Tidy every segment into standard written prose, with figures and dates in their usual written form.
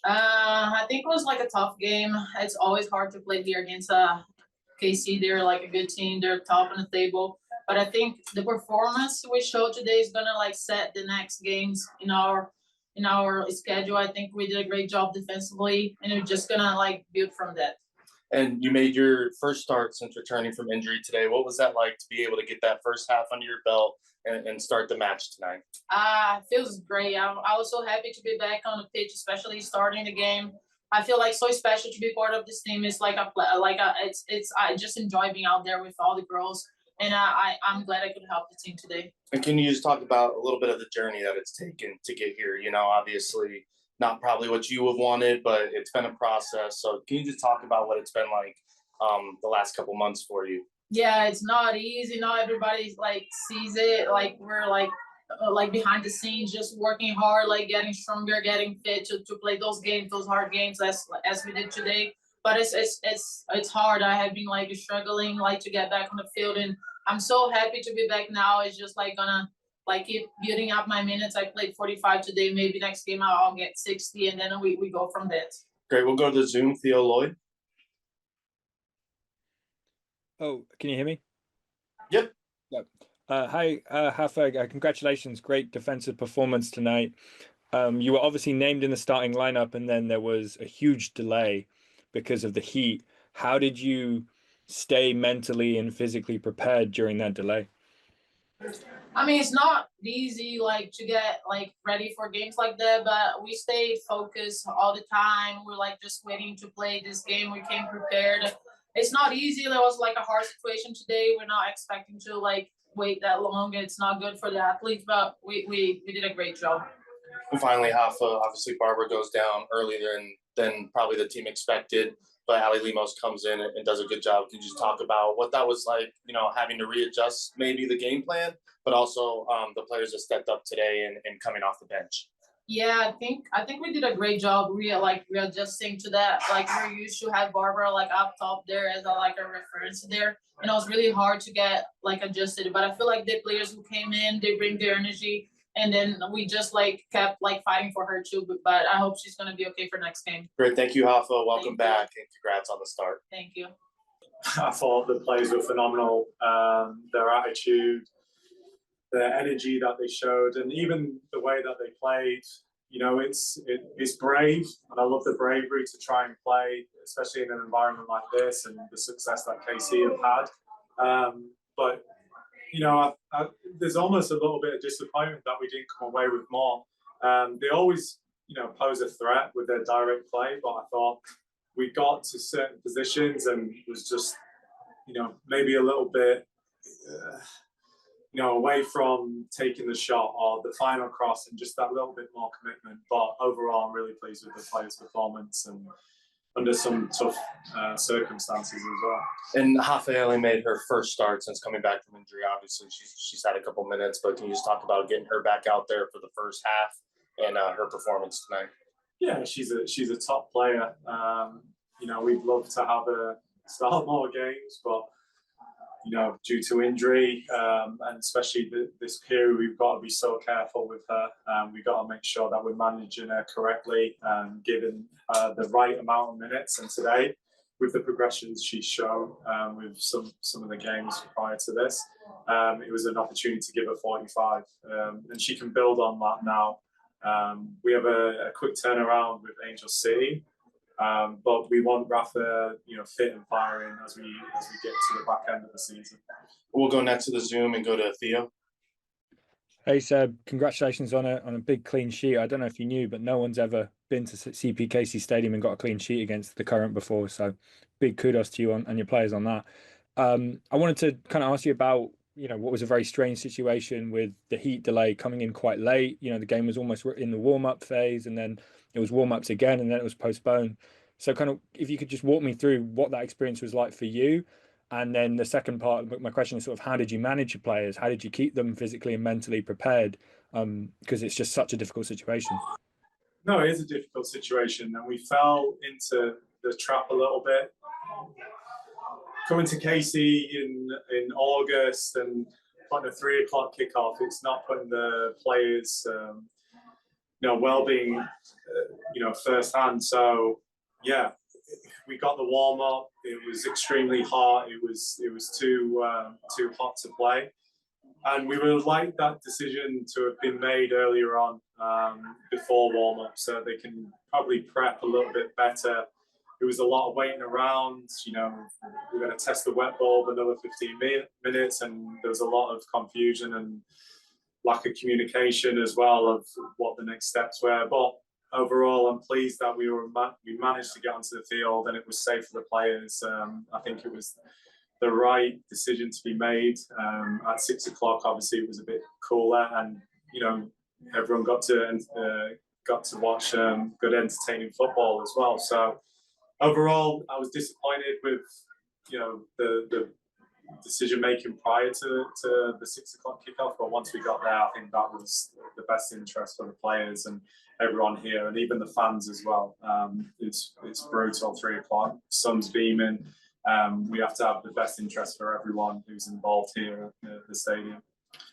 I think it was like a tough game. It's always hard to play here against KC. They're like a good team. They're top on the table. But I think the performance we showed today is gonna like set the next games in our schedule. I think we did a great job defensively, and we're just gonna like build from that. And you made your first start since returning from injury today. What was that like to be able to get that first half under your belt and start the match tonight? Feels great. I was so happy to be back on the pitch, especially starting the game. I feel like so special to be part of this team. It's like I just enjoy being out there with all the girls, and I'm glad I could help the team today. And can you just talk about a little bit of the journey that it's taken to get here? You know, obviously not probably what you have wanted, but it's been a process. So can you just talk about what it's been like the last couple months for you? Yeah, it's not easy. Not everybody like sees it. Like we're like behind the scenes, just working hard, like getting stronger, getting fit to play those games, those hard games as we did today. But it's hard. I have been like struggling like to get back on the field, and I'm so happy to be back now. It's just like gonna like keep building up my minutes. I played 45 today. Maybe next game I'll get 60, and then we go from there. Great. We'll go to the Zoom. Theo Lloyd. Oh, can you hear me? Yep. Yep. Hi, Rafaelle. Congratulations. Great defensive performance tonight. You were obviously named in the starting lineup, and then there was a huge delay because of the heat. How did you stay mentally and physically prepared during that delay? I mean, it's not easy like to get like ready for games like that, but we stayed focused all the time. We're like just waiting to play this game. We came prepared. It's not easy. There was like a hard situation today. We're not expecting to like wait that long. It's not good for the athletes, but we did a great job. And finally, Hafa, obviously Barbra goes down earlier than probably the team expected, but Ali Lemos comes in and does a good job. Can you just talk about what that was like, you know, having to readjust maybe the game plan, but also the players that stepped up today and coming off the bench? Yeah, I think we did a great job. We are adjusting to that. Like we're used to have Barbara like up top there as a reference there. And it was really hard to get like adjusted. But I feel like the players who came in, they bring their energy, and then we just like kept like fighting for her too. But I hope she's gonna be okay for next game. Great, thank you, Hafa. Welcome back, and congrats on the start. Thank you. I thought the players were phenomenal. Their attitude, the energy that they showed, and even the way that they played, you know, it's brave, and I love the bravery to try and play, especially in an environment like this and the success that KC have had. But you know, there's almost a little bit of disappointment that we didn't come away with more. They always, you know, pose a threat with their direct play, but I thought we got to certain positions and was just, you know, maybe a little bit. You know, away from taking the shot or the final cross and just that little bit more commitment. But overall, I'm really pleased with the players' performance and under some tough circumstances as well. And Rafaelle made her first start since coming back from injury. Obviously, she's had a couple minutes, but can you just talk about getting her back out there for the first half and her performance tonight? Yeah, she's a top player. You know, we'd love to have her start more games, but you know, due to injury and especially this period, we've got to be so careful with her. We've got to make sure that we're managing her correctly and giving the right amount of minutes. And today, with the progressions she's shown with some of the games prior to this, it was an opportunity to give her 45. And she can build on that now. We have a quick turnaround with Angel City. But we want Rafa, you know, fit and firing as we get to the back end of the season. We'll go next to the Zoom and go to Theo. Hey Seb, congratulations on a big clean sheet. I don't know if you knew, but no one's ever been to CPKC Stadium and got a clean sheet against the Current before. So big kudos to you and your players on that. I wanted to kind of ask you about, you know, what was a very strange situation with the heat delay coming in quite late. You know, the game was almost in the warm-up phase, and then it was warm-ups again, and then it was postponed. So kind of, if you could just walk me through what that experience was like for you. And then the second part of my question is sort of, how did you manage your players? How did you keep them physically and mentally prepared? Because it's just such a difficult situation. No, it is a difficult situation. And we fell into the trap a little bit. Coming to KC in August and putting a 3 o'clock kickoff, it's not putting the players well-being, firsthand. So yeah, we got the warm-up. It was extremely hot. It was too hot to play, and we would like that decision to have been made earlier on, before warm-up, so they can probably prep a little bit better. It was a lot of waiting around. We're going to test the wet bulb another 15 minutes, and there was a lot of confusion and lack of communication as well of what the next steps were. But overall, I'm pleased that we managed to get onto the field and it was safe for the players. I think it was the right decision to be made. At 6 o'clock, obviously, it was a bit cooler, and everyone got to watch good, entertaining football as well. So overall, I was disappointed with the decision making prior to the 6 o'clock kickoff, but once we got there, I think that was the best interest for the players and everyone here, and even the fans as well. It's brutal. 3 o'clock, sun's beaming. We have to have the best interest for everyone who's involved here at the stadium.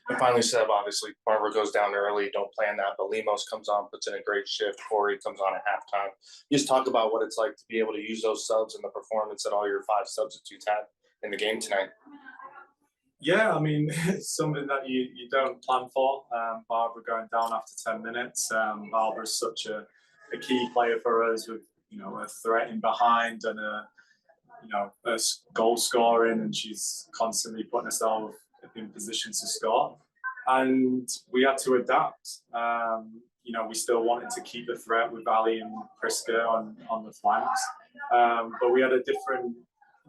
And finally, Seb, obviously, Barbra goes down early, don't plan that, but Lemos comes on, puts in a great shift. Corey comes on at halftime. Just talk about what it's like to be able to use those subs and the performance that all your 5 substitutes had in the game tonight. Yeah, I mean, it's something that you don't plan for. Barbra going down after 10 minutes. Barbra is such a key player for us, with a threat in behind and a goal scoring, and she's constantly putting herself in position to score. And we had to adapt. We still wanted to keep the threat with Ali and Priska on the flanks, but we had a different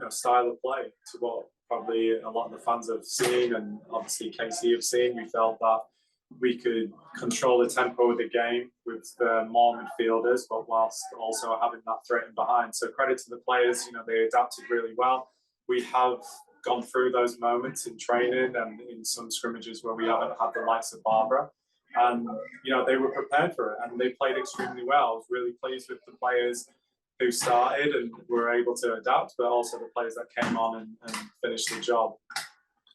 style of play to what probably a lot of the fans have seen, and obviously KC have seen. We felt that we could control the tempo of the game with more midfielders, but whilst also having that threat in behind. So credit to the players, they adapted really well. We have gone through those moments in training and in some scrimmages where we haven't had the likes of Barbra, and they were prepared for it and they played extremely well. I was really pleased with the players who started and were able to adapt, but also the players that came on and finished the job.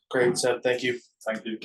Great, Seb. Thank you. Thank you.